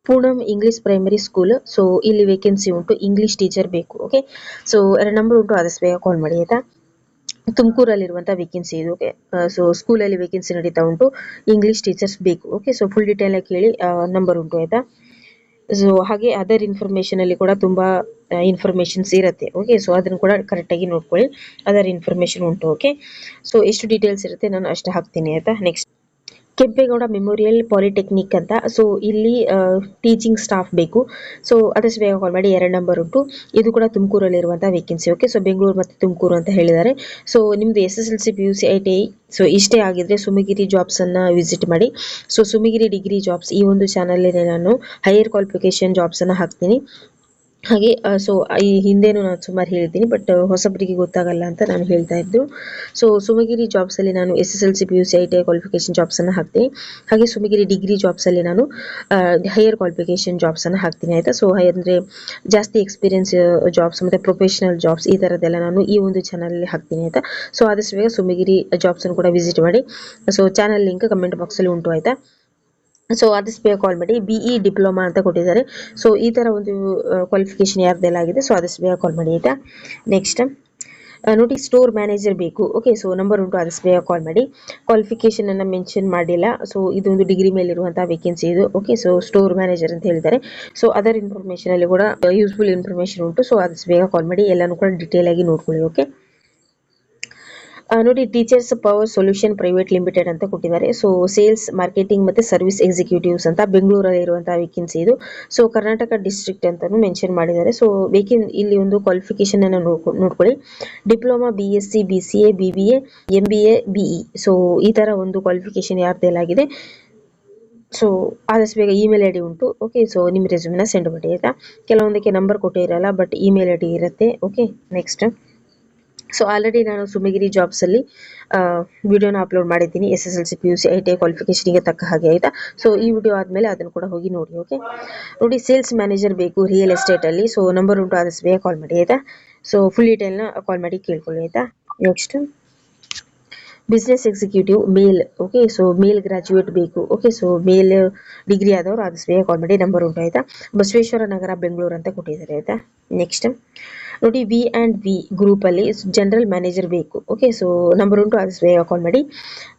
Poonam English primary school. So ಇಲ್ಲಿ vacancy ಉಂಟು, English teacher ಬೇಕು. ಓಕೆ, ಸೊ 2 ನಂಬರ್ ಉಂಟು, ಆದಷ್ಟು ಬೇಗ ಕಾಲ್ ಮಾಡಿ ಆಯ್ತಾ. ತುಮಕೂರಲ್ಲಿರುವಂತಹ ವೇಕೆನ್ಸಿ ಇದು. ಓಕೆ, ಸೊ ಸ್ಕೂಲಲ್ಲಿ ವೇಕೆನ್ಸಿ ನಡೀತಾ ಉಂಟು, ಇಂಗ್ಲಿಷ್ ಟೀಚರ್ಸ್ ಬೇಕು. ಓಕೆ, ಸೊ ಫುಲ್ ಡೀಟೇಲ್ ಆಗಿ ಕೇಳಿ, ನಂಬರ್ ಉಂಟು ಆಯ್ತಾ. ಸೊ ಹಾಗೆ ಅದರ್ ಇನ್ಫಾರ್ಮೇಶನ್ ಅಲ್ಲಿ ಕೂಡ ತುಂಬಾ ಇನ್ಫಾರ್ಮೇಶನ್ಸ್ ಇರುತ್ತೆ. ಓಕೆ, ಸೊ ಅದನ್ನು ಕೂಡ ಕರೆಕ್ಟ್ ಆಗಿ ನೋಡ್ಕೊಳ್ಳಿ, ಅದರ್ ಇನ್ಫಾರ್ಮೇಶನ್ ಉಂಟು. ಓಕೆ, ಸೊ ಎಷ್ಟು ಡೀಟೇಲ್ಸ್ ಇರುತ್ತೆ ನಾನು ಅಷ್ಟು ಹಾಕ್ತೀನಿ ಆಯ್ತಾ. ನೆಕ್ಸ್ಟ್, ಕೆಂಪೇಗೌಡ ಮೆಮೋರಿಯಲ್ ಪಾಲಿಟೆಕ್ನಿಕ್ ಅಂತ. ಸೊ ಇಲ್ಲಿ ಟೀಚಿಂಗ್ ಸ್ಟಾಫ್ ಬೇಕು. ಸೊ ಅದಷ್ಟು ಬೇಗ ಕಾಲ್ ಮಾಡಿ. 2 ನಂಬರ್ ಉಂಟು, ಇದು ಕೂಡ ತುಮಕೂರಲ್ಲಿರುವಂತಹ ವೇಕೆನ್ಸಿ. ಓಕೆ, ಸೊ ಬೆಂಗಳೂರು ಮತ್ತು ತುಮಕೂರು ಅಂತ ಹೇಳಿದ್ದಾರೆ. ಸೊ ನಿಮ್ದು SSLC PUC ITI ಸೊ ಇಷ್ಟೇ ಆಗಿದ್ರೆ ಸುಮಗಿರಿ ಜಾಬ್ಸ್ ಅನ್ನ ವಿಸಿಟ್ ಮಾಡಿ. ಸೊ ಸುಮಗಿರಿ ಡಿಗ್ರಿ ಜಾಬ್ಸ್ ಈ ಒಂದು ಚಾನಲ್ ನಾನು ಹೈಯರ್ ಕ್ವಾಲಿಫಿಕೇಶನ್ ಜಾಬ್ಸ್ ಅನ್ನ ಹಾಕ್ತೀನಿ. ಹಾಗೆ ಸೊ ಈ ಹಿಂದೆನೂ ನಾನು ಸುಮಾರು ಹೇಳಿದ್ದೀನಿ, ಬಟ್ ಹೊಸಬರಿಗೆ ಗೊತ್ತಾಗಲ್ಲ ಅಂತ ನಾನು ಹೇಳ್ತಾ ಇದ್ದು. ಸೊ ಸುಮಗಿರಿ ಜಾಬ್ಸ್ ಅಲ್ಲಿ ನಾನು SSLC PUC ITI qualification jobs ಅನ್ನ ಹಾಕ್ತೀನಿ. ಹಾಗೆ ಸುಮಗಿರಿ ಡಿಗ್ರಿ ಜಾಬ್ಸ್ ಅಲ್ಲಿ ನಾನು ಹೈಯರ್ ಕ್ವಾಲಿಫಿಕೇಶನ್ ಜಾಬ್ಸ್ ಅನ್ನ ಹಾಕ್ತೀನಿ ಆಯ್ತಾ. ಸೊ ಅಂದ್ರೆ ಜಾಸ್ತಿ ಎಕ್ಸ್ಪೀರಿಯನ್ಸ್ ಜಾಬ್ಸ್ ಮತ್ತೆ ಪ್ರೊಫೆಷನಲ್ ಜಾಬ್ಸ್ ಈ ತರದೆಲ್ಲ ನಾನು ಈ ಒಂದು ಚಾನಲ್ ಅಲ್ಲಿ ಹಾಕ್ತೀನಿ ಆಯ್ತಾ. ಸೊ ಆದಷ್ಟು ಬೇಗ ಸುಮಗಿರಿ ಜಾಬ್ಸ್ ಅನ್ನು ಕೂಡ ವಿಸಿಟ್ ಮಾಡಿ. So channel link comment box ಅಲ್ಲಿ ಉಂಟು ಆಯ್ತಾ. ಸೊ ಆದಷ್ಟು ಬೇಗ ಕಾಲ್ ಮಾಡಿ. BE ಡಿಪ್ಲೊಮಾ ಅಂತ ಕೊಟ್ಟಿದ್ದಾರೆ. ಸೊ ಈ ತರ ಒಂದು ಕ್ವಾಲಿಫಿಕೇಶನ್ ಯಾರ್ದೆಲ್ಲ ಆಗಿದೆ, ಸೊ ಆದಷ್ಟು ಬೇಗ ಕಾಲ್ ಮಾಡಿ ಆಯ್ತಾ. ನೆಕ್ಸ್ಟ್ ನೋಡಿ, ಸ್ಟೋರ್ ಮ್ಯಾನೇಜರ್ ಬೇಕು. ಓಕೆ, ಸೊ ನಂಬರ್ ಉಂಟು, ಆದಷ್ಟು ಬೇಗ ಕಾಲ್ ಮಾಡಿ. ಕ್ವಾಲಿಫಿಕೇಶನ್ ಅನ್ನ ಮೆನ್ಷನ್ ಮಾಡಿಲ್ಲ. ಸೊ ಇದೊಂದು ಡಿಗ್ರಿ ಮೇಲೆ ಇರುವಂತಹ ವೇಕೆನ್ಸಿ ಇದು. ಓಕೆ, ಸೊ ಸ್ಟೋರ್ ಮ್ಯಾನೇಜರ್ ಅಂತ ಹೇಳಿದ್ದಾರೆ. ಸೊ ಅದರ್ ಇನ್ಫಾರ್ಮೇಶನ್ ಅಲ್ಲಿ ಕೂಡ ಯೂಸ್ಫುಲ್ ಇನ್ಫಾರ್ಮೇಶನ್ ಉಂಟು. ಸೊ ಆದಷ್ಟು ಬೇಗ ಕಾಲ್ ಮಾಡಿ, ಎಲ್ಲಾನು ಕೂಡ ಡೀಟೇಲ್ ಆಗಿ ನೋಡ್ಕೊಳ್ಳಿ. ಓಕೆ, ನೋಡಿ, teachers power solution private limited ಅಂತ ಕೊಟ್ಟಿದ್ದಾರೆ. ಸೊ ಸೇಲ್ಸ್ ಮಾರ್ಕೆಟಿಂಗ್ ಮತ್ತೆ ಸರ್ವಿಸ್ ಎಕ್ಸಿಕ್ಯೂಟಿವ್ಸ್ ಅಂತ ಬೆಂಗಳೂರಲ್ಲಿ ಇರುವಂತಹ ವೇಕೆನ್ಸಿ ಇದು. ಸೊ ಕರ್ನಾಟಕ ಡಿಸ್ಟ್ರಿಕ್ಟ್ ಅಂತಾನು ಮೆನ್ಷನ್ ಮಾಡಿದ್ದಾರೆ. ಸೊ ಇಲ್ಲಿ ಒಂದು ಕ್ವಾಲಿಫಿಕೇಶನ್ ಅನ್ನು ನೋಡ್ಕೊಳ್ಳಿ. Diploma BSc BCA BBA MBA BE. So ಈ ತರ ಒಂದು ಕ್ವಾಲಿಫಿಕೇಶನ್ ಯಾರ್ದೆಲ್ಲಾಗಿದೆ. ಸೊ ಆದಷ್ಟು ಬೇಗ ಇಮೇಲ್ ID ಉಂಟು. ಓಕೆ, ಸೊ ನಿಮ್ಮ ರೆಸ್ಯೂಮ್ನ ಸೆಂಡ್ ಮಾಡಿ ಆಯ್ತಾ. ಕೆಲವೊಂದಕ್ಕೆ ನಂಬರ್ ಕೊಟ್ಟೇ ಇರಲ್ಲ, ಬಟ್ ಇಮೇಲ್ ID ಇರುತ್ತೆ. ಓಕೆ, ನೆಕ್ಸ್ಟ್, ಸೊ ಆಲ್ರೆಡಿ ನಾನು ಸುಮಗಿರಿ ಜಾಬ್ಸ್ ಅಲ್ಲಿ ವಿಡಿಯೋನ ಅಪ್ಲೋಡ್ ಮಾಡಿದ್ದೀನಿ, SSLC PUC ITI ಕ್ವಾಲಿಫಿಕೇಶನ್ಗೆ ತಕ್ಕ ಹಾಗೆ ಆಯ್ತಾ. ಸೊ ಈ ವಿಡಿಯೋ ಆದ್ಮೇಲೆ ಅದನ್ನು ಕೂಡ ಹೋಗಿ ನೋಡಿ. ಓಕೆ, ನೋಡಿ, ಸೇಲ್ಸ್ ಮ್ಯಾನೇಜರ್ ಬೇಕು ರಿಯಲ್ ಎಸ್ಟೇಟ್ ಅಲ್ಲಿ. ಸೊ ನಂಬರ್ ಉಂಟು, ಆದಷ್ಟು ಬೇಗ ಕಾಲ್ ಮಾಡಿ ಆಯ್ತಾ. ಸೊ ಫುಲ್ ಡೀಟೇಲ್ನ ಕಾಲ್ ಮಾಡಿ ಕೇಳ್ಕೊಳ್ಳಿ ಆಯ್ತಾ. ನೆಕ್ಸ್ಟ್, ಬಿಸ್ನೆಸ್ ಎಕ್ಸಿಕ್ಯೂಟಿವ್ ಮೇಲ್. ಓಕೆ, ಸೊ ಮೇಲ್ ಗ್ರಾಜ್ಯುಯೇಟ್ ಬೇಕು. ಓಕೆ, ಸೊ ಮೇಲ್ ಡಿಗ್ರಿ ಆದವರು ಆದಷ್ಟು ಬೇಗ ಕಾಲ್ ಮಾಡಿ. ನಂಬರ್ ಉಂಟು ಆಯ್ತಾ. ಬಸವೇಶ್ವರ ನಗರ ಬೆಂಗಳೂರು ಅಂತ ಕೊಟ್ಟಿದ್ದಾರೆ ಆಯ್ತಾ. ನೆಕ್ಸ್ಟ್ ನೋಡಿ, V&V ಗ್ರೂಪ್ ಅಲ್ಲಿ ಜನರಲ್ ಮ್ಯಾನೇಜರ್ ಬೇಕು. ಓಕೆ, ಸೊ ನಂಬರ್ ಉಂಟು, ಆದಷ್ಟು ಬೇಗ ಕಾಲ್ ಮಾಡಿ.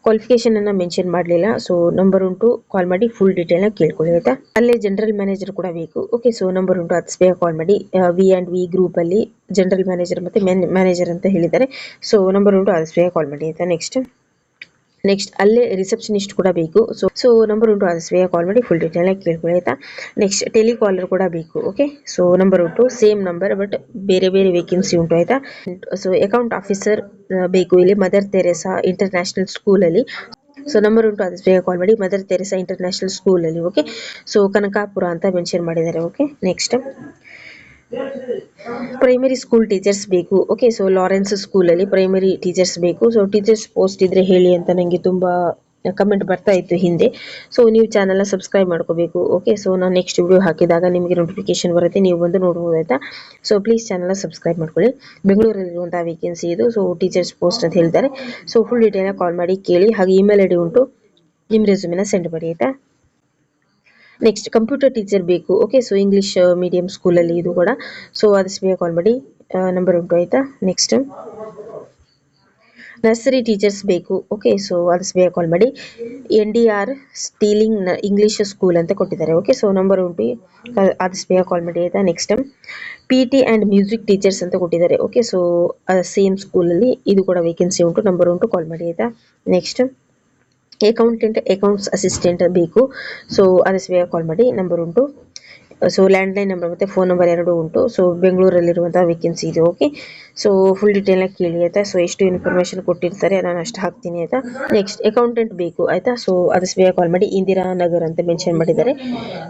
ಕ್ವಾಲಿಫಿಕೇಶನ್ ಅನ್ನ ಮೆನ್ಷನ್ ಮಾಡಲಿಲ್ಲ. ಸೊ ನಂಬರ್ ಉಂಟು, ಕಾಲ್ ಮಾಡಿ, ಫುಲ್ ಡೀಟೇಲ್ನ ಕೇಳ್ಕೊಳ್ಳಿ ಆಯ್ತಾ. ಅಲ್ಲೇ ಜನರಲ್ ಮ್ಯಾನೇಜರ್ ಕೂಡ ಬೇಕು. ಓಕೆ, ಸೊ ನಂಬರ್ ಉಂಟು, ಆದಷ್ಟು ಬೇಗ ಕಾಲ್ ಮಾಡಿ. V&V ಗ್ರೂಪ್ ಅಲ್ಲಿ ಜನರಲ್ ಮ್ಯಾನೇಜರ್ ಮತ್ತೆ ಮ್ಯಾನೇಜರ್ ಅಂತ ಹೇಳಿದ್ದಾರೆ. ಸೊ ನಂಬರ್ ಉಂಟು, ಆದಷ್ಟು ಬೇಗ ಕಾಲ್ ಮಾಡಿ ಆಯ್ತಾ. ನೆಕ್ಸ್ಟ್ ಅಲ್ಲೇ ರಿಸೆಪ್ಷನಿಸ್ಟ್ ಕೂಡ ಬೇಕು. ಸೊ ನಂಬರ್ ಉಂಟು, ಆದಷ್ಟು ಬೇಗ ಕಾಲ್ ಮಾಡಿ, ಫುಲ್ ಡೀಟೇಲ್ ಆಗಿ ಕೇಳ್ಕೊಳ್ಳಿ ಆಯ್ತಾ. ನೆಕ್ಸ್ಟ್ ಟೆಲಿಕಾಲರ್ ಕೂಡ ಬೇಕು. ಓಕೆ, ಸೊ ನಂಬರ್ ಉಂಟು, ಸೇಮ್ ನಂಬರ್ ಬಟ್ ಬೇರೆ ಬೇರೆ ವೇಕೆನ್ಸಿ ಉಂಟು ಆಯ್ತಾ. ಸೊ ಅಕೌಂಟ್ ಆಫೀಸರ್ ಬೇಕು ಇಲ್ಲಿ ಮದರ್ ತೆರೇಸಾ ಇಂಟರ್ನ್ಯಾಷನಲ್ ಸ್ಕೂಲ್ ಅಲ್ಲಿ. ಸೊ ನಂಬರ್ ಉಂಟು, ಆದಷ್ಟು ಬೇಗ ಕಾಲ್ ಮಾಡಿ. ಮದರ್ ತೆರೇಸಾ ಇಂಟರ್ನ್ಯಾಷನಲ್ ಸ್ಕೂಲ್ ಅಲ್ಲಿ. ಓಕೆ, ಸೊ ಕನಕಾಪುರ ಅಂತ ಮೆನ್ಷನ್ ಮಾಡಿದ್ದಾರೆ. Okay, next primary school teachers ಬೇಕು. ಓಕೆ, ಸೊ ಲಾರೆನ್ಸ್ ಸ್ಕೂಲ್ ಅಲ್ಲಿ ಪ್ರೈಮರಿ ಟೀಚರ್ಸ್ ಬೇಕು. ಸೊ ಟೀಚರ್ಸ್ ಪೋಸ್ಟ್ ಇದ್ರೆ ಹೇಳಿ ಅಂತ ನನಗೆ ತುಂಬಾ ಕಮೆಂಟ್ ಬರ್ತಾ ಇತ್ತು ಹಿಂದೆ. ಸೊ ನೀವು ಚಾನಲ್ನ ಸಬ್ಸ್ಕ್ರೈಬ್ ಮಾಡ್ಕೋಬೇಕು. ಓಕೆ, ಸೊ ನಾನು ನೆಕ್ಸ್ಟ್ ವಿಡಿಯೋ ಹಾಕಿದಾಗ ನಿಮಗೆ ನೋಟಿಫಿಕೇಶನ್ ಬರುತ್ತೆ, ನೀವು ಬಂದು ನೋಡ್ಬೋದು ಆಯ್ತಾ. ಸೊ ಪ್ಲೀಸ್ ಚಾನಲ್ನ ಸಬ್ಸ್ಕ್ರೈಬ್ ಮಾಡ್ಕೊಳ್ಳಿ. ಬೆಂಗಳೂರಲ್ಲಿರುವಂತಹ ವೇಕೆನ್ಸಿ ಇದು. ಸೊ ಟೀಚರ್ಸ್ ಪೋಸ್ಟ್ ಅಂತ ಹೇಳ್ತಾರೆ. ಸೊ ಫುಲ್ ಡೀಟೇಲ್ನ ಕಾಲ್ ಮಾಡಿ ಕೇಳಿ. ಹಾಗೆ ಇಮೇಲ್ ID ಉಂಟು, ನಿಮ್ಮ ರೆಸ್ಯೂಮಿನ ಸೆಂಡ್ ಮಾಡಿ ಆಯ್ತಾ. ನೆಕ್ಸ್ಟ್ ಕಂಪ್ಯೂಟರ್ ಟೀಚರ್ ಬೇಕು. ಓಕೆ, ಸೊ ಇಂಗ್ಲಿಷ್ ಮೀಡಿಯಂ ಸ್ಕೂಲಲ್ಲಿ ಇದು ಕೂಡ. ಸೊ ಆದಷ್ಟು ಬೇಗ ಕಾಲ್ ಮಾಡಿ, ನಂಬರ್ ಉಂಟು ಆಯ್ತಾ. ನೆಕ್ಸ್ಟ್ ನರ್ಸರಿ ಟೀಚರ್ಸ್ ಬೇಕು. ಓಕೆ, ಸೊ ಆದಷ್ಟು ಬೇಗ ಕಾಲ್ ಮಾಡಿ. NDR ಸ್ಟೀಲಿಂಗ್ ಇಂಗ್ಲಿಷ್ ಸ್ಕೂಲ್ ಅಂತ ಕೊಟ್ಟಿದ್ದಾರೆ. ಓಕೆ, ಸೊ ನಂಬರ್ ಉಂಟು, ಆದಷ್ಟು ಬೇಗ ಕಾಲ್ ಮಾಡಿ ಆಯ್ತಾ. Next PT and music teachers ಅಂತ ಕೊಟ್ಟಿದ್ದಾರೆ. ಓಕೆ, ಸೊ ಸೇಮ್ ಸ್ಕೂಲಲ್ಲಿ ಇದು ಕೂಡ ವೇಕೆನ್ಸಿ ಉಂಟು, ನಂಬರ್ ಉಂಟು, ಕಾಲ್ ಮಾಡಿ ಆಯ್ತಾ. ನೆಕ್ಸ್ಟ್ ಅಕೌಂಟೆಂಟ್ ಅಕೌಂಟ್ಸ್ ಅಸಿಸ್ಟೆಂಟ್ ಬೇಕು. ಸೊ ಆದಷ್ಟು ಬೇಗ ಕಾಲ್ ಮಾಡಿ, ನಂಬರ್ ಉಂಟು. ಸೊ ಲ್ಯಾಂಡ್ಲೈನ್ ನಂಬರ್ ಮತ್ತು ಫೋನ್ ನಂಬರ್ 2 ಉಂಟು. ಸೊ ಬೆಂಗಳೂರಲ್ಲಿರುವಂತಹ ವೇಕೆನ್ಸಿ ಇದೆ. ಓಕೆ, ಸೊ ಫುಲ್ ಡೀಟೇಲ್ನ ಕೇಳಿ ಆಯ್ತಾ. ಸೊ ಎಷ್ಟು ಇನ್ಫಾರ್ಮೇಷನ್ ಕೊಟ್ಟಿರ್ತಾರೆ ನಾನು ಅಷ್ಟು ಹಾಕ್ತೀನಿ ಆಯ್ತಾ. ನೆಕ್ಸ್ಟ್ ಅಕೌಂಟೆಂಟ್ ಬೇಕು ಆಯ್ತಾ. ಸೊ ಆದಷ್ಟು ಬೇಗ ಕಾಲ್ ಮಾಡಿ. ಇಂದಿರಾ ನಗರ್ ಅಂತ ಮೆನ್ಷನ್ ಮಾಡಿದ್ದಾರೆ.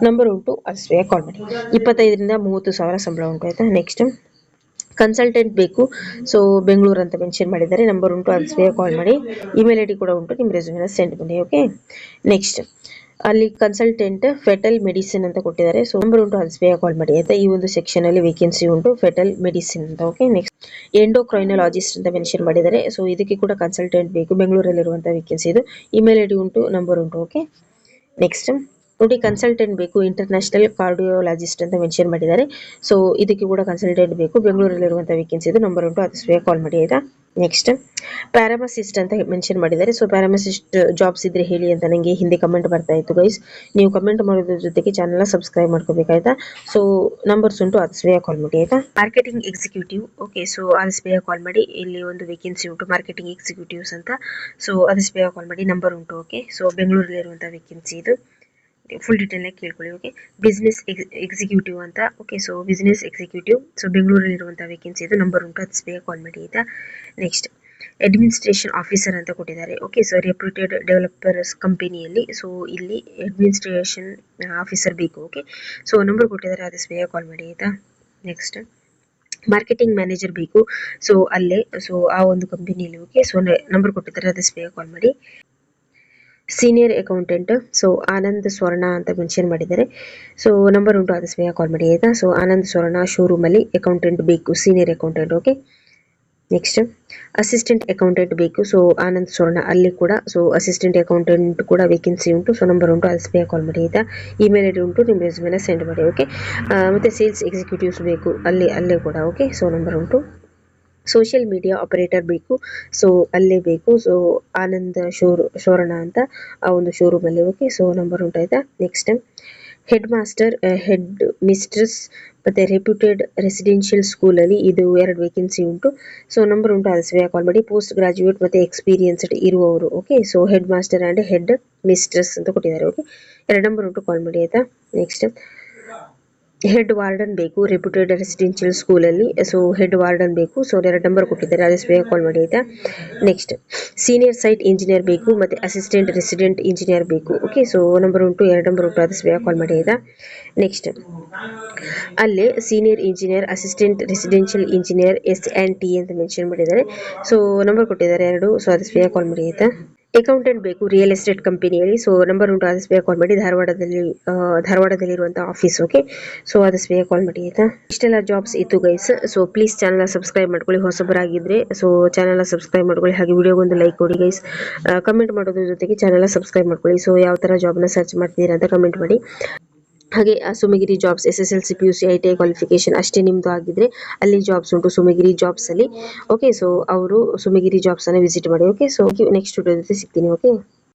ನಂಬರ್ ಉಂಟು, ಆದಷ್ಟು ಬೇಗ ಕಾಲ್ ಮಾಡಿ. 25,000 to 30,000 ಸಂಬಳ ಉಂಟು ಆಯ್ತಾ. ನೆಕ್ಸ್ಟ್ ಕನ್ಸಲ್ಟೆಂಟ್ ಬೇಕು. ಸೊ ಬೆಂಗಳೂರು ಅಂತ ಮೆನ್ಷನ್ ಮಾಡಿದ್ದಾರೆ. ನಂಬರ್ ಉಂಟು, ಆದಷ್ಟು ಬೇಗ ಕಾಲ್ ಮಾಡಿ. ಇಮೇಲ್ ID ಕೂಡ ಉಂಟು, ನಿಮ್ಮ ರೆಸ್ಯೂಮಿನ ಸೆಂಡ್ ಮಾಡಿ. ಓಕೆ, ನೆಕ್ಸ್ಟ್ ಅಲ್ಲಿ ಕನ್ಸಲ್ಟೆಂಟ್ ಫೆಟಲ್ ಮೆಡಿಸಿನ್ ಅಂತ ಕೊಟ್ಟಿದ್ದಾರೆ. ಸೊ ನಂಬರ್ ಉಂಟು, ಆದಷ್ಟು ಬೇಗ ಕಾಲ್ ಮಾಡಿ ಆಯ್ತಾ. ಈ ಒಂದು ಸೆಕ್ಷನ್ ಅಲ್ಲಿ ವೇಕೆನ್ಸಿ ಉಂಟು, ಫೆಟಲ್ ಮೆಡಿಸಿನ್ ಅಂತ. ಓಕೆ, ನೆಕ್ಸ್ಟ್ ಎಂಡೋಕ್ರೈನಾಲಜಿಸ್ಟ್ ಅಂತ ಮೆನ್ಷನ್ ಮಾಡಿದ್ದಾರೆ. ಸೊ ಇದಕ್ಕೆ ಕೂಡ ಕನ್ಸಲ್ಟೆಂಟ್ ಬೇಕು, ಬೆಂಗಳೂರಲ್ಲಿರುವಂತಹ ವೇಕೆನ್ಸಿ ಇದು. ಇಮೇಲ್ ID ಉಂಟು, ನಂಬರ್ ಉಂಟು. ಓಕೆ, ನೆಕ್ಸ್ಟ್ ನೋಡಿ ಕನ್ಸಲ್ಟೆಂಟ್ ಬೇಕು, ಇಂಟರ್ನ್ಯಾಷನಲ್ ಕಾರ್ಡಿಯೋಲಾಜಿಸ್ಟ್ ಅಂತ ಮೆನ್ಷನ್ ಮಾಡಿದ್ದಾರೆ. ಸೊ ಇದಕ್ಕೆ ಕೂಡ ಕನ್ಸಲ್ಟೆಂಟ್ ಬೇಕು, ಬೆಂಗಳೂರಲ್ಲಿರುವಂಥ ವೇಕೆನ್ಸಿ ಇದು. ನಂಬರ್ ಉಂಟು, ಆದಷ್ಟು ಬೇಗ ಕಾಲ್ ಮಾಡಿ ಆಯಿತಾ. ನೆಕ್ಸ್ಟ್ ಪ್ಯಾರಾಮಸಿಸ್ಟ್ ಅಂತ ಮೆನ್ಷನ್ ಮಾಡಿದ್ದಾರೆ. ಸೊ ಪ್ಯಾರಾಮಸಿಸ್ಟ್ ಜಾಬ್ಸ್ ಇದ್ರೆ ಹೇಳಿ ಅಂತ ನನಗೆ ಹಿಂದೆ ಕಮೆಂಟ್ ಬರ್ತಾ ಇತ್ತು ಗೈಸ್. ನೀವು ಕಮೆಂಟ್ ಮಾಡೋದ್ರ ಜೊತೆಗೆ ಚಾನಲ್ನ ಸಬ್ಸ್ಕ್ರೈಬ್ ಮಾಡ್ಕೋಬೇಕಾಯ್ತಾ. ಸೊ ನಂಬರ್ಸ್ ಉಂಟು, ಆದಷ್ಟು ಬೇಗ ಕಾಲ್ ಮಾಡಿ ಆಯಿತಾ. Marketing executive, okay. ಸೊ ಆದಷ್ಟು ಬೇಗ ಕಾಲ್ ಮಾಡಿ. ಇಲ್ಲಿ ಒಂದು ವೇಕೆನ್ಸಿ ಉಂಟು ಮಾರ್ಕೆಟಿಂಗ್ ಎಕ್ಸಿಕ್ಯೂಟಿವ್ಸ್ ಅಂತ. ಸೊ ಆದಷ್ಟು ಬೇಗ ಕಾಲ್ ಮಾಡಿ. ನಂಬರ್ ಉಂಟು, ಓಕೆ. ಸೊ ಬೆಂಗಳೂರಲ್ಲಿರುವಂಥ ವೇಕೆನ್ಸಿ ಇದು. ಫುಲ್ ಡೀಟೇಲ್ ಆಗಿ ಕೇಳ್ಕೊಳ್ಳಿ, ಓಕೆ. ಬಿಸ್ನೆಸ್ ಎಕ್ಸಿಕ್ಯೂಟಿವ್ ಅಂತ, okay. So business executive, so ಬೆಂಗಳೂರಲ್ಲಿರುವಂಥ ವೇಕೆನ್ಸಿ ಇದು. ನಂಬರ್ ಉಂಟು, ಅದು ಬೇಗ ಕಾಲ್ ಮಾಡಿ ಆಯಿತಾ. ನೆಕ್ಸ್ಟ್ ಅಡ್ಮಿನಿಸ್ಟ್ರೇಷನ್ ಆಫೀಸರ್ ಅಂತ ಕೊಟ್ಟಿದ್ದಾರೆ, ಓಕೆ. ಸೊ ರೆಪ್ಯೂಟೆಡ್ ಡೆವಲಪರ್ಸ್ ಕಂಪನಿಯಲ್ಲಿ, ಸೊ ಇಲ್ಲಿ ಅಡ್ಮಿನಿಸ್ಟ್ರೇಷನ್ ಆಫೀಸರ್ ಬೇಕು, ಓಕೆ. ಸೊ ನಂಬರ್ ಕೊಟ್ಟಿದ್ದಾರೆ, ಆದಷ್ಟು ಬೇಗ ಕಾಲ್ ಮಾಡಿ ಆಯಿತಾ. ನೆಕ್ಸ್ಟ್ ಮಾರ್ಕೆಟಿಂಗ್ ಮ್ಯಾನೇಜರ್ ಬೇಕು, ಸೊ ಅಲ್ಲೇ, ಸೊ ಆ ಒಂದು ಕಂಪನಿಯಲ್ಲಿ, ಓಕೆ. ಸೊ ನಂಬರ್ ಕೊಟ್ಟಿದ್ದಾರೆ, ಆದಷ್ಟು ಬೇಗ ಕಾಲ್ ಮಾಡಿ. ಸೀನಿಯರ್ ಅಕೌಂಟೆಂಟ್, ಸೊ ಆನಂದ್ ಸ್ವರ್ಣ ಅಂತ ಮೆನ್ಷನ್ ಮಾಡಿದ್ದಾರೆ. ಸೊ ನಂಬರ್ ಉಂಟು, ಆದಷ್ಟು ಬೇಗ ಕಾಲ್ ಮಾಡಿ ಆಯಿತಾ. ಸೊ ಆನಂದ್ ಸ್ವರ್ಣ ಶೋರೂಮಲ್ಲಿ ಅಕೌಂಟೆಂಟ್ ಬೇಕು, senior accountant, okay. Next assistant accountant ಬೇಕು, ಸೊ ಆನಂದ್ ಸ್ವರ್ಣ ಅಲ್ಲಿ ಕೂಡ, ಸೊ ಅಸಿಸ್ಟೆಂಟ್ ಅಕೌಂಟೆಂಟ್ ಕೂಡ ವೇಕೆನ್ಸಿ ಉಂಟು. ಸೊ ನಂಬರ್ ಉಂಟು, ಆದಷ್ಟು ಬೇಗ ಕಾಲ್ ಮಾಡಿ ಆಯಿತಾ. ಇಮೇಲ್ ಐಡಿ ಉಂಟು, ನಿಮ್ಮ ರೆಸ್ಯೂಮೆನ ಸೆಂಡ್ ಮಾಡಿ, ಓಕೆ. ಮತ್ತು ಸೇಲ್ಸ್ ಎಕ್ಸಿಕ್ಯೂಟಿವ್ಸ್ ಬೇಕು ಅಲ್ಲೇ ಕೂಡ, ಓಕೆ. ಸೊ ನಂಬರ್ ಉಂಟು. ಸೋಷಿಯಲ್ ಮೀಡಿಯಾ ಆಪರೇಟರ್ ಬೇಕು, ಸೊ ಅಲ್ಲೇ ಬೇಕು. ಸೊ ಆನಂದ್ ಶೋರಣ ಅಂತ ಆ ಒಂದು ಶೋರೂಮಲ್ಲಿ, ಓಕೆ. ಸೊ ನಂಬರ್ ಉಂಟಾಯ್ತಾ. Next headmaster, headmistress ಮತ್ತು ರೆಪ್ಯೂಟೆಡ್ ರೆಸಿಡೆನ್ಷಿಯಲ್ ಸ್ಕೂಲಲ್ಲಿ ಇದು 2 ವೇಕೆನ್ಸಿ ಉಂಟು. ಸೊ ನಂಬರ್ ಉಂಟು, ಆದಷ್ಟು ಬೇಗ ಕಾಲ್ ಮಾಡಿ. ಪೋಸ್ಟ್ ಗ್ರಾಜ್ಯುಯೇಟ್ ಮತ್ತು ಎಕ್ಸ್ಪೀರಿಯನ್ಸ್ಡ್ ಇರುವವರು, okay. So head master and head mistress ಅಂತ ಕೊಟ್ಟಿದ್ದಾರೆ, ಓಕೆ. 2 ನಂಬರ್ ಉಂಟು, ಕಾಲ್ ಮಾಡಿ ಆಯಿತಾ. ನೆಕ್ಸ್ಟ್ ಹೆಡ್ ವಾರ್ಡನ್ ಬೇಕು, ರೆಪ್ಯೂಟೆಡ್ ರೆಸಿಡೆನ್ಷಿಯಲ್ ಸ್ಕೂಲಲ್ಲಿ, ಸೊ ಹೆಡ್ ವಾರ್ಡನ್ ಬೇಕು. ಸೊ 2 ನಂಬರ್ ಕೊಟ್ಟಿದ್ದಾರೆ, ಆದಷ್ಟು ಬೇಗ ಕಾಲ್ ಮಾಡಿ ಆಯಿತಾ. ನೆಕ್ಸ್ಟ್ ಸೀನಿಯರ್ ಸೈಟ್ ಇಂಜಿನಿಯರ್ ಬೇಕು ಮತ್ತು ಅಸಿಸ್ಟೆಂಟ್ ರೆಸಿಡೆಂಟ್ ಇಂಜಿನಿಯರ್ ಬೇಕು, ಓಕೆ. ಸೊ ನಂಬರ್ ಉಂಟು, 2 ನಂಬರ್ ಉಂಟು, ಆದಷ್ಟು ಬೇಗ ಕಾಲ್ ಮಾಡಿ ಆಯಿತಾ. ನೆಕ್ಸ್ಟ್ ಅಲ್ಲೇ senior engineer, assistant residential engineer S&T ಅಂತ ಮೆನ್ಷನ್ ಮಾಡಿದ್ದಾರೆ. ಸೊ ನಂಬರ್ ಕೊಟ್ಟಿದ್ದಾರೆ 2. ಸೊ ಆದಷ್ಟು ಬೇಗ ಕಾಲ್ ಮಾಡಿ ಆಯಿತಾ. ಅಕೌಂಟೆಂಟ್ ಬೇಕು ರಿಯಲ್ ಎಸ್ಟೇಟ್ ಕಂಪನಿಯಲ್ಲಿ, ಸೊ ನಂಬರ್ ಉಂಟು, ಆದಷ್ಟು ಬೇಗ ಕಾಲ್ ಮಾಡಿ. ಧಾರವಾಡದಲ್ಲಿರುವಂಥ ಆಫೀಸ್, ಓಕೆ. ಸೊ ಆದಷ್ಟು ಬೇಗ ಕಾಲ್ ಮಾಡಿ ಆಯಿತಾ. ಇಷ್ಟೆಲ್ಲ ಜಾಬ್ಸ್ ಇತ್ತು ಗೈಸ್. ಸೊ ಪ್ಲೀಸ್ ಚಾನಲ್ನ ಸಬ್ಸ್ಕ್ರೈಬ್ ಮಾಡ್ಕೊಳ್ಳಿ, ಹೊಸಬರಾಗಿದ್ದರೆ. ಸೊ ಚಾನಲ್ನ ಸಬ್ಸ್ಕ್ರೈಬ್ ಮಾಡ್ಕೊಳ್ಳಿ, ಹಾಗೆ ವಿಡಿಯೋಗೊಂದು ಲೈಕ್ ಕೊಡಿ ಗೈಸ್. ಕಮೆಂಟ್ ಮಾಡೋದ್ರ ಜೊತೆಗೆ ಚಾನಲ್ನ ಸಬ್ಸ್ಕ್ರೈಬ್ ಮಾಡ್ಕೊಳ್ಳಿ. ಸೊ ಯಾವ ಥರ ಜಾಬ್ನ ಸರ್ಚ್ ಮಾಡ್ತಿದ್ದೀರಾ ಅಂತ ಕಮೆಂಟ್ ಮಾಡಿ. ಹಾಗೆ ಸುಮಗಿರಿ jobs SSLC PUC ITI qualification ಅಷ್ಟೇ ನಿಮ್ಮದು ಆಗಿದ್ರೆ ಅಲ್ಲಿ ಜಾಬ್ಸ್ ಉಂಟು ಸುಮಗಿರಿ ಜಾಬ್ಸಲ್ಲಿ, ಓಕೆ. ಸೊ ಅವರು ಸುಮಗಿರಿ ಜಾಬ್ಸನ್ನು ವಿಸಿಟ್ ಮಾಡಿ, ಓಕೆ. ಸೊ ನೆಕ್ಸ್ಟ್ ವಿಡಿಯೋ ಜೊತೆ ಸಿಗ್ತೀನಿ, ಓಕೆ.